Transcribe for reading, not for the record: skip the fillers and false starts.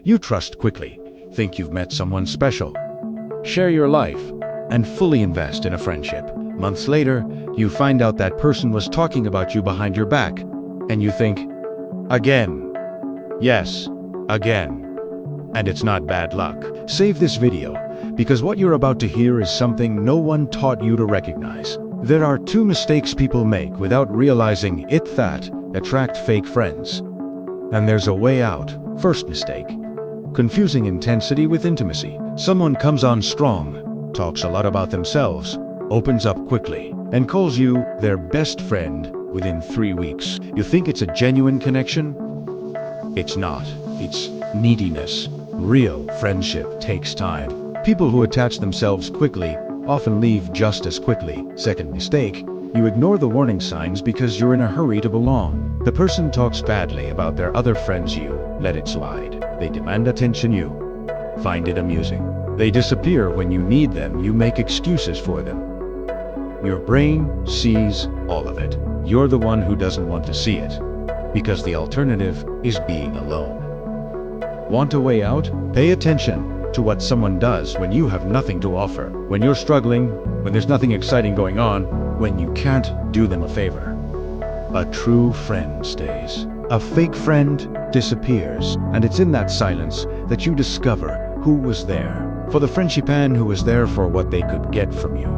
You trust quickly, think you've met someone special. Share your life, and fully invest in a friendship. Months later, you find out that person was talking about you behind your back, and you think, again. Yes, again. And it's not bad luck. Save this video, because what you're about to hear is something no one taught you to recognize. There are 2 mistakes people make without realizing it that attract fake friends. And there's a way out. First mistake: confusing intensity with intimacy. Someone comes on strong, talks a lot about themselves, opens up quickly, and calls you their best friend within 3 weeks. You think it's a genuine connection? It's not. It's neediness. Real friendship takes time. People who attach themselves quickly often leave just as quickly. Second mistake: you ignore the warning signs because you're in a hurry to belong. The person talks badly about their other friends, you let it slide. They demand attention, you find it amusing. They disappear when you need them, you make excuses for them. Your brain sees all of it. You're the one who doesn't want to see it, because the alternative is being alone. Want a way out? Pay attention to what someone does when you have nothing to offer, when you're struggling, when there's nothing exciting going on, when you can't do them a favor. A true friend stays. A fake friend disappears, and it's in that silence that you discover who was there. For the friendship man who was there for what they could get from you.